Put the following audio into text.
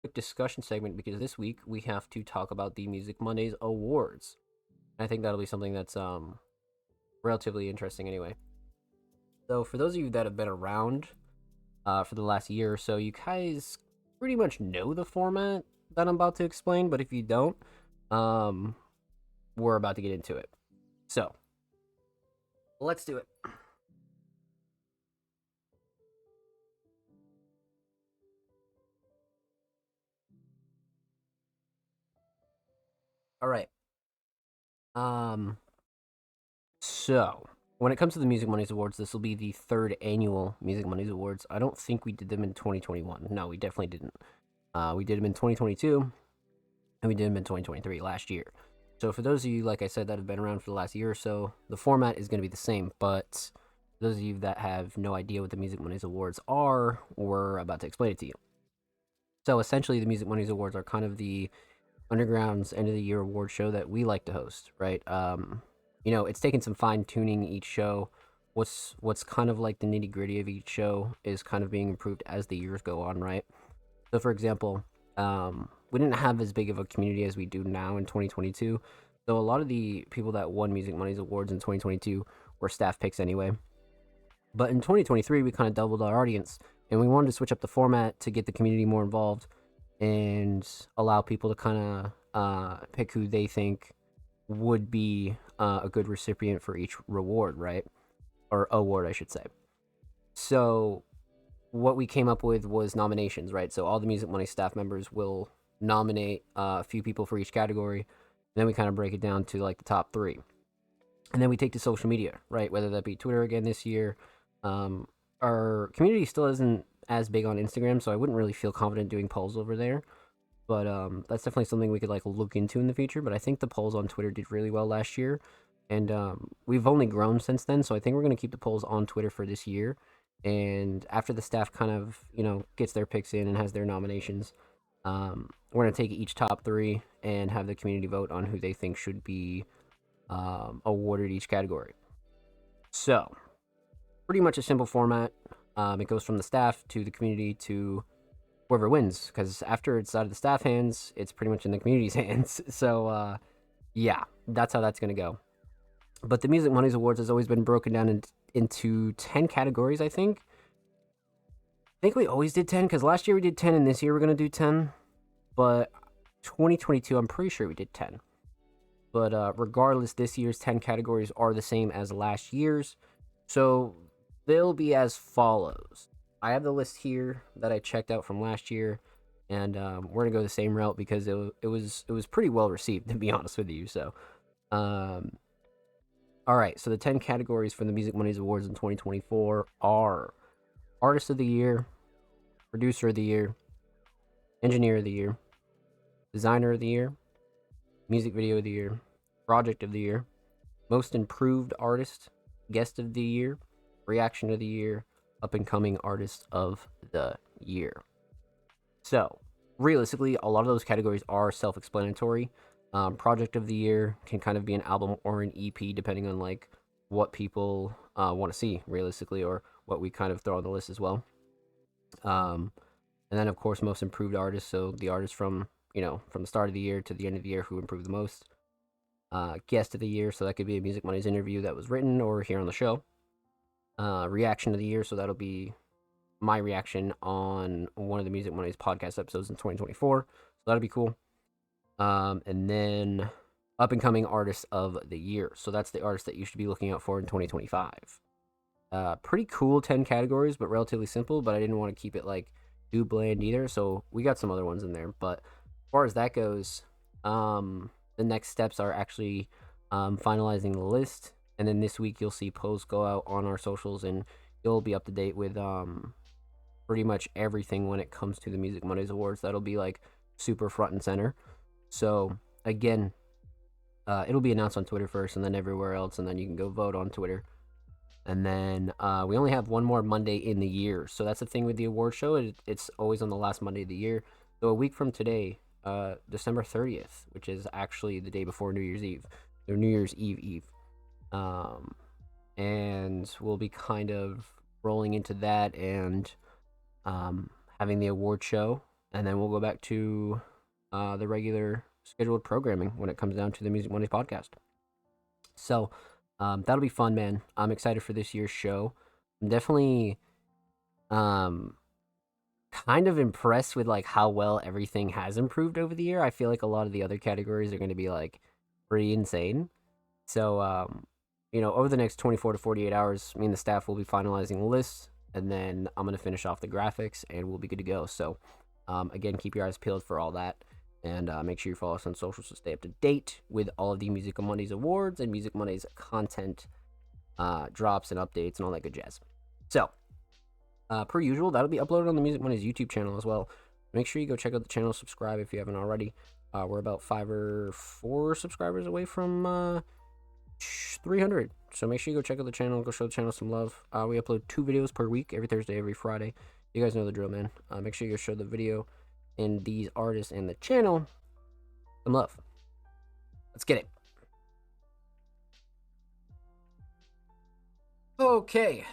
quick discussion segment because this week we have to talk about the Music Mondays awards. I think that'll be something that's relatively interesting anyway. So for those of you that have been around for the last year or so, you guys pretty much know the format that I'm about to explain. But if you don't, um, we're about to get into it. So let's do it. All right. Um, so when it comes to the Music Mondays Awards, this will be the third annual Music Mondays Awards. I don't think we did them in 2021. No, we definitely didn't. We did them in 2022, and we did them in 2023 last year. So for those of you, like I said, that have been around for the last year or so, the format is going to be the same. But for those of you that have no idea what the Music Mondays Awards are, we're about to explain it to you. So essentially, the Music Mondays Awards are kind of the Underground's end of the year award show that we like to host, right? It's taken some fine tuning each show. What's kind of like the nitty gritty of each show is kind of being improved as the years go on, right? So, for example, we didn't have as big of a community as we do now in 2022. So, a lot of the people that won Music Money's awards in 2022 were staff picks anyway. But in 2023, we kind of doubled our audience and we wanted to switch up the format to get the community more involved and allow people to kind of pick who they think would be a good recipient for each reward, right? Or award, I should say. So what we came up with was nominations, right? So all the Music Money staff members will nominate a few people for each category. And then we kind of break it down to like the top three. And then we take to social media, right? Whether that be Twitter again this year. Um, our community still isn't as big on Instagram, so I wouldn't really feel confident doing polls over there. But that's definitely something we could like look into in the future. But I think the polls on Twitter did really well last year, and we've only grown since then. So I think we're gonna keep the polls on Twitter for this year. And after the staff kind of gets their picks in and has their nominations, we're gonna take each top three and have the community vote on who they think should be awarded each category. So pretty much a simple format. It goes from the staff to the community to whoever wins, because after it's out of the staff hands, it's pretty much in the community's hands. So yeah, that's how that's gonna go. But the Music Money's Awards has always been broken down into 10 categories. I think we always did 10 because last year we did 10 and this year we're gonna do 10. But 2022, I'm pretty sure we did 10. But regardless, this year's 10 categories are the same as last year's. So they'll be as follows. I have the list here that I checked out from last year, and we're gonna go the same route because it was pretty well received, to be honest with you. So, um, all right. So the 10 categories for the Music Money's Awards in 2024 are Artist of the Year, Producer of the Year, Engineer of the Year, Designer of the Year, Music Video of the Year, Project of the Year, Most Improved Artist, Guest of the Year, Reaction of the Year, Up and Coming Artist of the Year. So, realistically, a lot of those categories are self explanatory. Project of the Year can kind of be an album or an EP, depending on like what people want to see, realistically, or what we kind of throw on the list as well. Um, and then, of course, Most Improved Artist. So, the artist from the start of the year to the end of the year who improved the most. Guest of the Year. So, that could be a Music Money's interview that was written or here on the show. Reaction of the Year. So, that'll be my reaction on one of the Music Money's podcast episodes in 2024. So that'll be cool. And then Up and Coming Artist of the Year. So that's the artist that you should be looking out for in 2025. Pretty cool 10 categories, but relatively simple. But I didn't want to keep it like too bland either. So we got some other ones in there. But as far as that goes, the next steps are actually finalizing the list. And then this week you'll see posts go out on our socials and you'll be up to date with pretty much everything when it comes to the Music Mondays Awards. That'll be like super front and center. So again, it'll be announced on Twitter first, and then everywhere else, and then you can go vote on Twitter. And then we only have one more Monday in the year, so that's the thing with the award show. It's always on the last Monday of the year. So a week from today, December 30th, which is actually the day before New Year's Eve, or New Year's Eve. And we'll be kind of rolling into that and having the award show. and then we'll go back to the regular scheduled programming when it comes down to the Music Mondays podcast. So that'll be fun, man. I'm excited for this year's show. I'm definitely kind of impressed with like how well everything has improved over the year. I feel like a lot of the other categories are going to be like pretty insane. So over the next 24 to 48 hours, me and the staff will be finalizing the list, and then I'm going to finish off the graphics, and we'll be good to go. So, again, keep your eyes peeled for all that, and make sure you follow us on socials to stay up to date with all of the Music Mondays awards and Music Mondays content drops and updates and all that good jazz. So, per usual, that'll be uploaded on the Music Mondays YouTube channel as well. Make sure you go check out the channel, subscribe if you haven't already. We're about 5 or 4 subscribers away from 300. So make sure you go check out the channel, go show the channel some love. We upload 2 videos per week, every Thursday, every Friday. You guys know the drill, man. Make sure you go show the video and these artists and the channel some love. Let's get it. Okay,